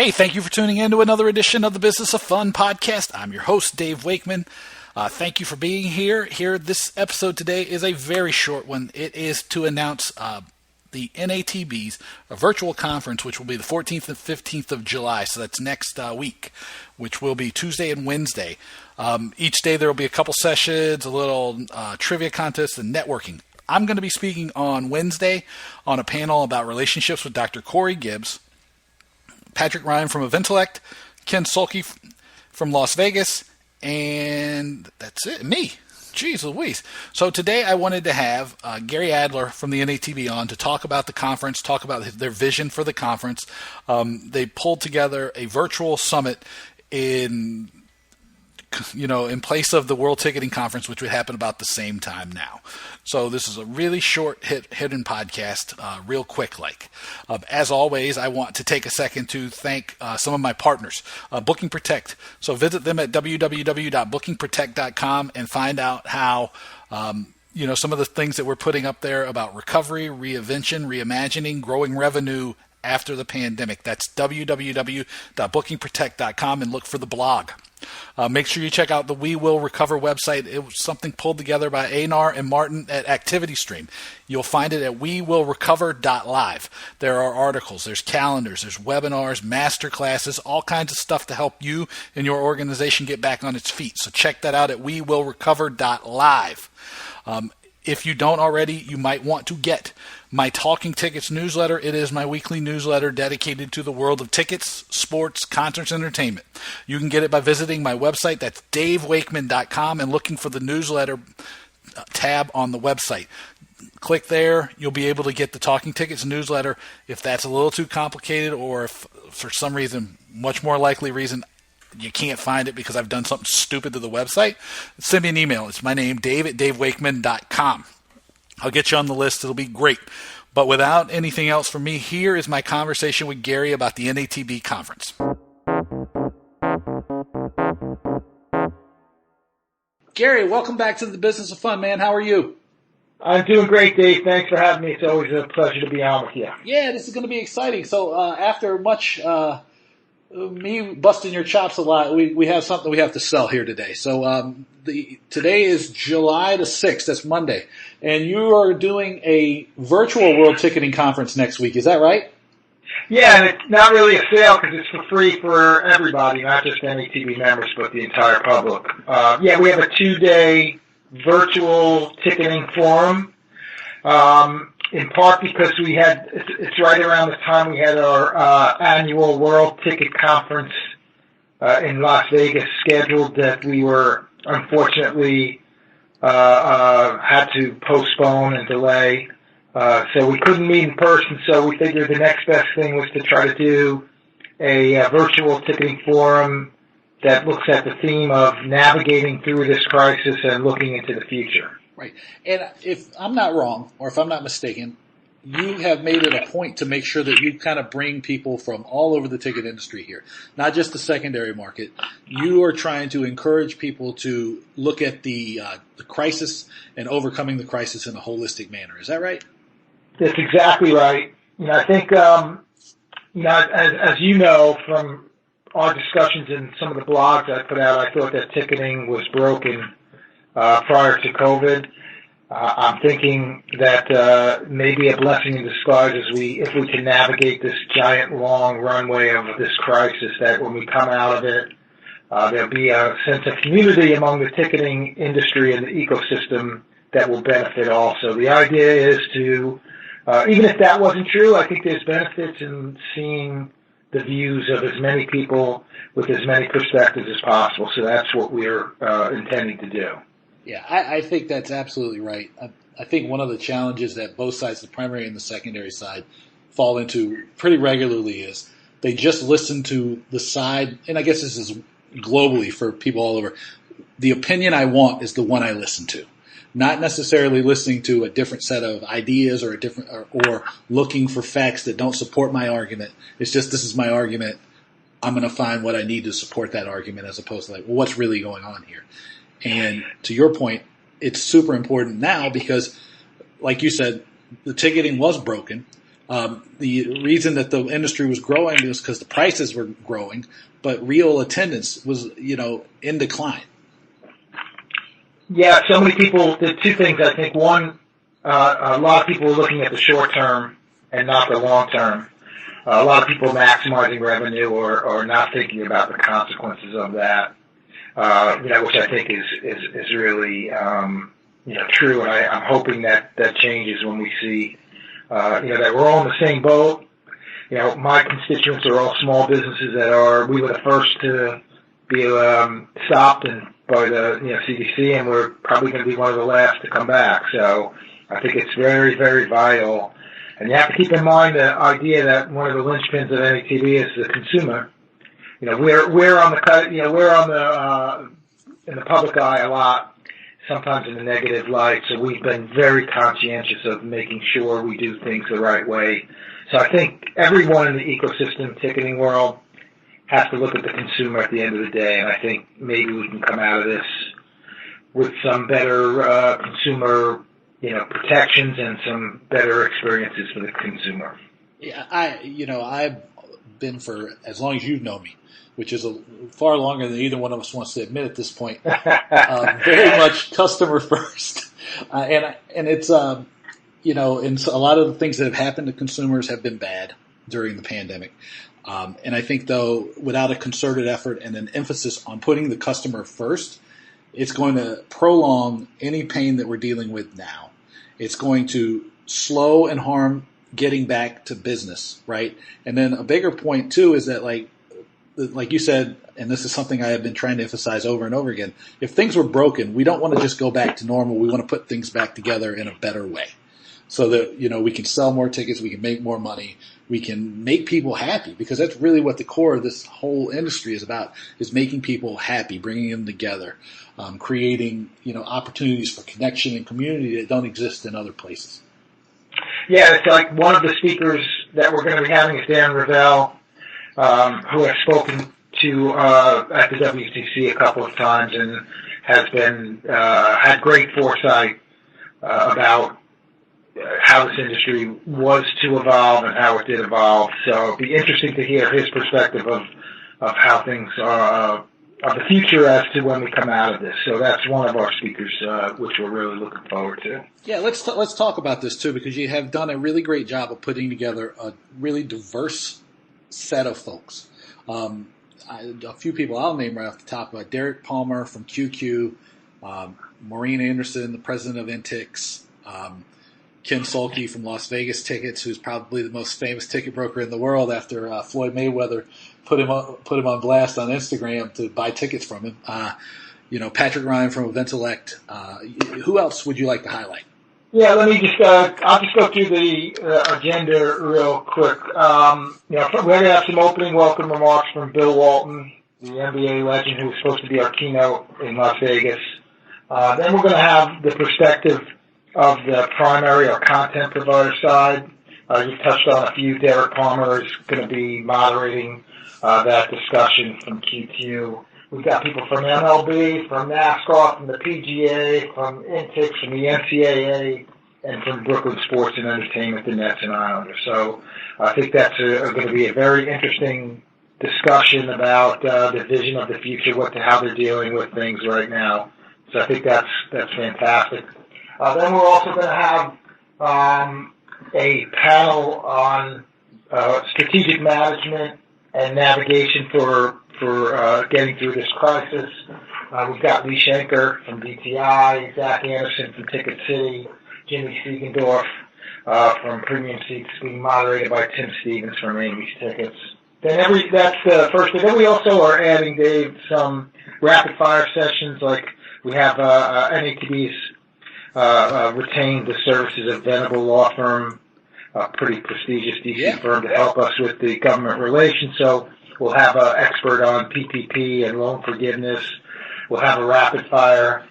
Hey, thank you for tuning in to another edition of the Business of Fun podcast. I'm your host, Dave Wakeman. Thank you for being here. This episode today is a very short one. It is to announce the NATB's virtual conference, which will be the 14th and 15th of July. So that's next week, which will be Tuesday and Wednesday. Each day there will be a couple sessions, a little trivia contest, and networking. I'm going to be speaking on Wednesday on a panel about relationships with Dr. Corey Gibbs, Patrick Ryan from Eventellect, Ken Sulke from Las Vegas, and that's it, me. Jeez Louise. So today I wanted to have Gary Adler from the NATB on to talk about the conference, talk about their vision for the conference. They pulled together a virtual summit in place of the World Ticketing Conference, which would happen about the same time now. So this is a really short hidden podcast, real quick like. As always, I want to take a second to thank some of my partners, Booking Protect. So visit them at www.bookingprotect.com and find out how some of the things that we're putting up there about recovery, reinvention, reimagining, growing revenue after the pandemic. That's www.bookingprotect.com and look for the blog. Make sure you check out the We Will Recover website. It was something pulled together by Einar and Martin at ActivityStream. You'll find it at wewillrecover.live. There are articles, there's calendars, there's webinars, master classes, all kinds of stuff to help you and your organization get back on its feet. So check that out at wewillrecover.live. If you don't already, you might want to get my Talking Tickets newsletter. It is my weekly newsletter dedicated to the world of tickets, sports, concerts, and entertainment. You can get it by visiting my website. That's davewakeman.com and looking for the newsletter tab on the website. Click there. You'll be able to get the Talking Tickets newsletter. If that's a little too complicated, or if for some reason, much more likely reason, you can't find it because I've done something stupid to the website, send me an email. It's my name, Dave at davewakeman.com. I'll get you on the list. It'll be great. But without anything else from me, here is my conversation with Gary about the NATB conference. Gary, welcome back to the Business of Fun, man. How are you? I'm doing great, Dave. Thanks for having me. It's always a pleasure to be on with you. Yeah, this is going to be exciting. So after much me busting your chops a lot, we have something we have to sell here today. So today is July the 6th. That's Monday. And you are doing a virtual World Ticketing Conference next week. Is that right? Yeah, and it's not really a sale because it's for free for everybody, not just NATB members, but the entire public. We have a 2-day virtual ticketing forum. In part because it's right around the time we had our annual World Ticket Conference in Las Vegas scheduled, that we were unfortunately had to postpone and delay. So we couldn't meet in person, so we figured the next best thing was to try to do a virtual ticketing forum that looks at the theme of navigating through this crisis and looking into the future. Right. And if I'm not wrong, or if I'm not mistaken, you have made it a point to make sure that you kind of bring people from all over the ticket industry here, not just the secondary market. You are trying to encourage people to look at the crisis and overcoming the crisis in a holistic manner. Is that right? That's exactly right. I think, as you know from our discussions in some of the blogs I put out, I thought that ticketing was broken prior to COVID. I'm thinking that maybe a blessing in disguise if we can navigate this giant long runway of this crisis, that when we come out of it, there'll be a sense of community among the ticketing industry and the ecosystem that will benefit all. So the idea is to, even if that wasn't true, I think there's benefits in seeing the views of as many people with as many perspectives as possible. So that's what we're intending to do. Yeah, I think that's absolutely right. I think one of the challenges that both sides, the primary and the secondary side, fall into pretty regularly is they just listen to the side, and I guess this is globally for people all over, the opinion I want is the one I listen to. Not necessarily listening to a different set of ideas or or looking for facts that don't support my argument. It's just, this is my argument. I'm going to find what I need to support that argument, as opposed to what's really going on here. And to your point, it's super important now because, like you said, the ticketing was broken. The reason that the industry was growing was because the prices were growing, but real attendance was, in decline. Yeah, so many people did two things. I think one, a lot of people were looking at the short term and not the long term. A lot of people maximizing revenue or not thinking about the consequences of that, which I think is really, true. And I'm hoping that changes when we see, that we're all in the same boat. My constituents are all small businesses we were the first to be stopped by the CDC, and we're probably going to be one of the last to come back. So I think it's very, very vital. And you have to keep in mind the idea that one of the linchpins of NATB is the consumer. We're on the in the public eye a lot, sometimes in a negative light. So we've been very conscientious of making sure we do things the right way. So I think everyone in the ecosystem ticketing world has to look at the consumer at the end of the day, and I think maybe we can come out of this with some better consumer, protections and some better experiences for the consumer. Yeah, I've been for as long as you've known me, which is far longer than either one of us wants to admit at this point. Very much customer first, and it's and so a lot of the things that have happened to consumers have been bad during the pandemic. And I think, though, without a concerted effort and an emphasis on putting the customer first, it's going to prolong any pain that we're dealing with now. It's going to slow and harm getting back to business, right? And then a bigger point, too, is that, like you said, and this is something I have been trying to emphasize over and over again, if things were broken, we don't want to just go back to normal. We want to put things back together in a better way so that, we can sell more tickets, we can make more money, we can make people happy, because that's really what the core of this whole industry is about, is making people happy, bringing them together, creating, opportunities for connection and community that don't exist in other places. Yeah, it's like one of the speakers that we're going to be having is Dan Ravel, who I've spoken to at the WTC a couple of times and has been had great foresight about how this industry was to evolve and how it did evolve. So it'd be interesting to hear his perspective of how things are of the future as to when we come out of this. So that's one of our speakers, which we're really looking forward to. Yeah, let's talk about this too, because you have done a really great job of putting together a really diverse set of folks. A few people I'll name right off the top: Derek Palmer from QQ, Maureen Anderson, the president of Intix. Ken Solke from Las Vegas Tickets, who's probably the most famous ticket broker in the world after Floyd Mayweather put him on blast on Instagram to buy tickets from him. Patrick Ryan from Eventselect. Who else would you like to highlight? Yeah, let me just, I'll just go through the agenda real quick. We're going to have some opening welcome remarks from Bill Walton, the NBA legend who was supposed to be our keynote in Las Vegas. Then we're going to have the perspective of the primary or content provider side. You've touched on a few. Derek Palmer is going to be moderating that discussion from QQ. We've got people from MLB, from NASCAR, from the PGA, from Intix, from the NCAA, and from Brooklyn Sports and Entertainment, the Nets and Islanders. So I think that's going to be a very interesting discussion about the vision of the future, how they're dealing with things right now. So I think that's fantastic. Then we're also going to have a panel on strategic management and navigation for getting through this crisis. We've got Lee Schenker from DTI, Zach Anderson from Ticket City, Jimmy Stiegendorf from Premium Seats, being moderated by Tim Stevens from Amy's Tickets. That's the first thing. Then we also are adding, Dave, some rapid fire sessions. Like we have NATB's retained the services of Venable Law Firm, a pretty prestigious DC firm, to help us with the government relations. So we'll have an expert on PPP and loan forgiveness. We'll have a rapid fire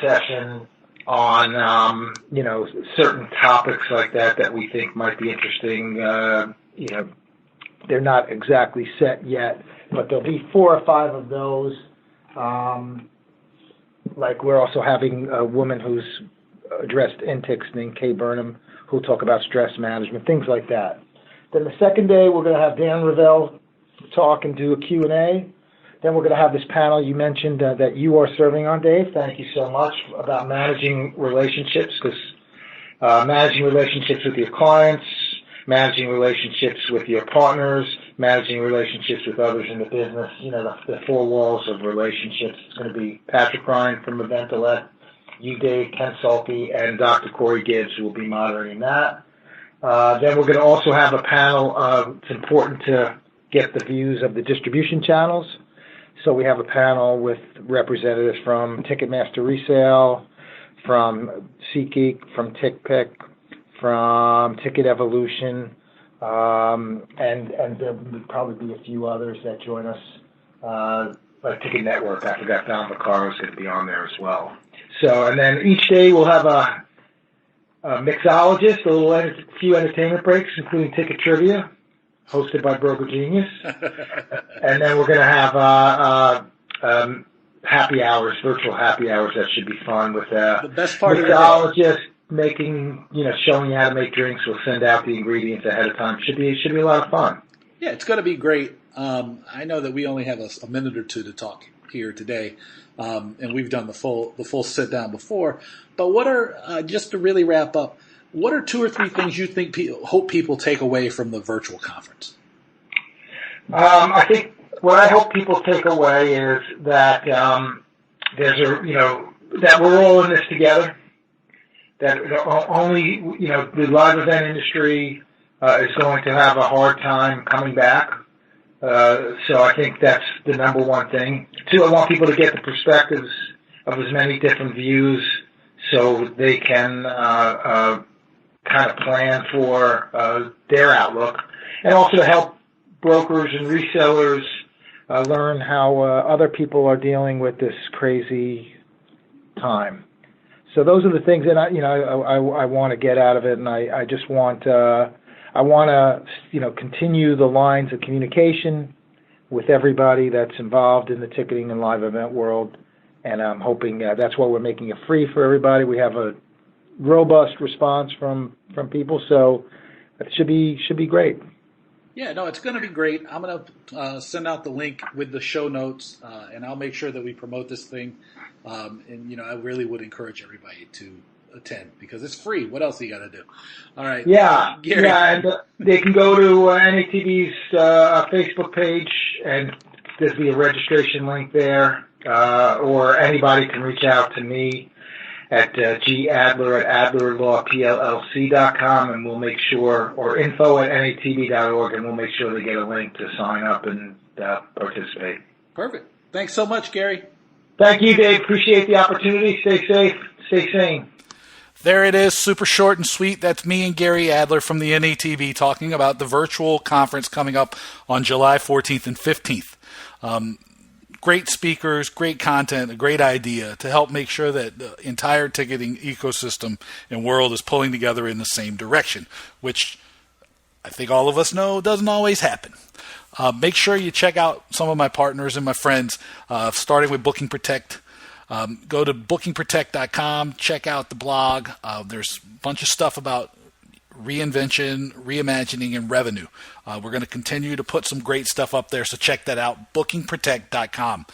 session on certain topics like that we think might be interesting. They're not exactly set yet, but there'll be 4 or 5 of those. Like we're also having a woman who's addressed Intix named Kay Burnham, who'll talk about stress management, things like that. Then the second day, we're going to have Dan Ravel talk and do a Q&A. Then we're going to have this panel you mentioned that you are serving on, Dave. Thank you so much, about managing relationships, because managing relationships with your clients, managing relationships with your partners, managing relationships with others in the business, the four walls of relationships. It's going to be Patrick Ryan from Eventellect, you, Dave, Ken Sulke, and Dr. Corey Gibbs who will be moderating that. Then we're going to also have a panel. It's important to get the views of the distribution channels. So we have a panel with representatives from Ticketmaster Resale, from SeatGeek, from TickPick, from Ticket Evolution, and there will probably be a few others that join us, like Ticket Network. I forgot Don Vaccaro is going to be on there as well. So, and then each day we'll have a mixologist, a few entertainment breaks, including ticket trivia, hosted by Broker Genius. And then we're going to have happy hours, virtual happy hours. That should be fun with the best part mixologist making, showing you how to make drinks. We'll send out the ingredients ahead of time. Should be a lot of fun. Yeah, it's going to be great. I know that we only have a minute or two to talk here today, and we've done the full sit down before. But what are just to really wrap up? What are 2 or 3 things you think hope people take away from the virtual conference? I think what I hope people take away is that that we're all in this together. That only the live event industry is going to have a hard time coming back. So I think that's the number one thing. 2, I want people to get the perspectives of as many different views so they can kind of plan for their outlook, and also to help brokers and resellers learn how other people are dealing with this crazy time. So those are the things that I want to get out of it, and I just want to continue the lines of communication with everybody that's involved in the ticketing and live event world, and I'm hoping that's why we're making it free for everybody. We have a robust response from people, so it should be great. Yeah, no, it's going to be great. I'm going to send out the link with the show notes, and I'll make sure that we promote this thing. And I really would encourage everybody to attend because it's free. What else you got to do? All right. Yeah, Gary. Yeah, and they can go to NATB's Facebook page, and there'll be a registration link there, or anybody can reach out to me at gadler@adlerlawpllc.com, and we'll make sure, or info@natb.org, and we'll make sure they get a link to sign up and participate. Perfect. Thanks so much, Gary. Thank you, Dave. Appreciate the opportunity. Stay safe. Stay sane. There it is, super short and sweet. That's me and Gary Adler from the NATB talking about the virtual conference coming up on July 14th and 15th. Great speakers, great content, a great idea to help make sure that the entire ticketing ecosystem and world is pulling together in the same direction, which I think all of us know doesn't always happen. Make sure you check out some of my partners and my friends, starting with Booking Protect. Go to bookingprotect.com, check out the blog. There's a bunch of stuff about reinvention, reimagining, and revenue. We're going to continue to put some great stuff up there, so check that out, bookingprotect.com.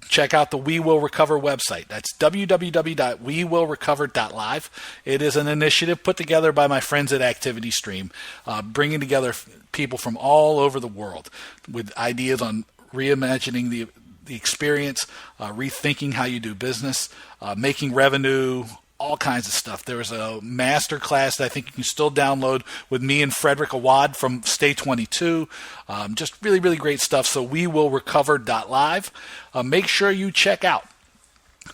Check out the We Will Recover website. That's www.wewillrecover.live. It is an initiative put together by my friends at Activity Stream, bringing together people from all over the world with ideas on reimagining the experience, rethinking how you do business, making revenue, all kinds of stuff. There was a master class that I think you can still download with me and Frederick Awad from Stay 22. Just really, really great stuff. So wewillrecover.live. Make sure you check out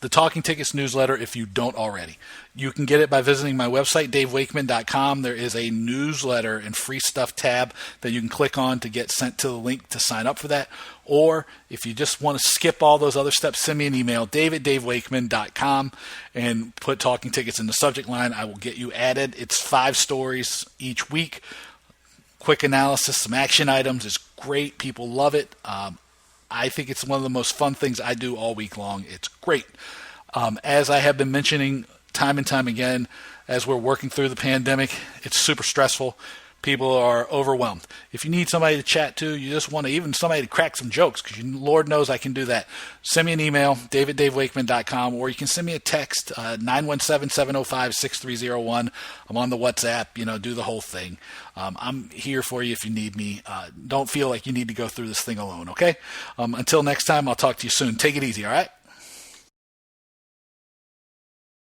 the Talking Tickets newsletter if you don't already. You can get it by visiting my website, davewakeman.com. There is a newsletter and free stuff tab that you can click on to get sent to the link to sign up for that. Or if you just want to skip all those other steps, send me an email, dave@davewakeman.com, and put Talking Tickets in the subject line. I will get you added. It's 5 stories each week. Quick analysis, some action items. It's great. People love it. I think it's one of the most fun things I do all week long. It's great. As I have been mentioning time and time again as we're working through the pandemic. It's super stressful. People are overwhelmed. If you need somebody to chat to, you just want to even somebody to crack some jokes, because Lord knows I can do that. Send me an email, dave@davewakeman.com, or you can send me a text, 917-705-6301. I'm on the WhatsApp, do the whole thing. I'm here for you if you need me. Don't feel like you need to go through this thing alone, okay? Until next time, I'll talk to you soon. Take it easy, all right?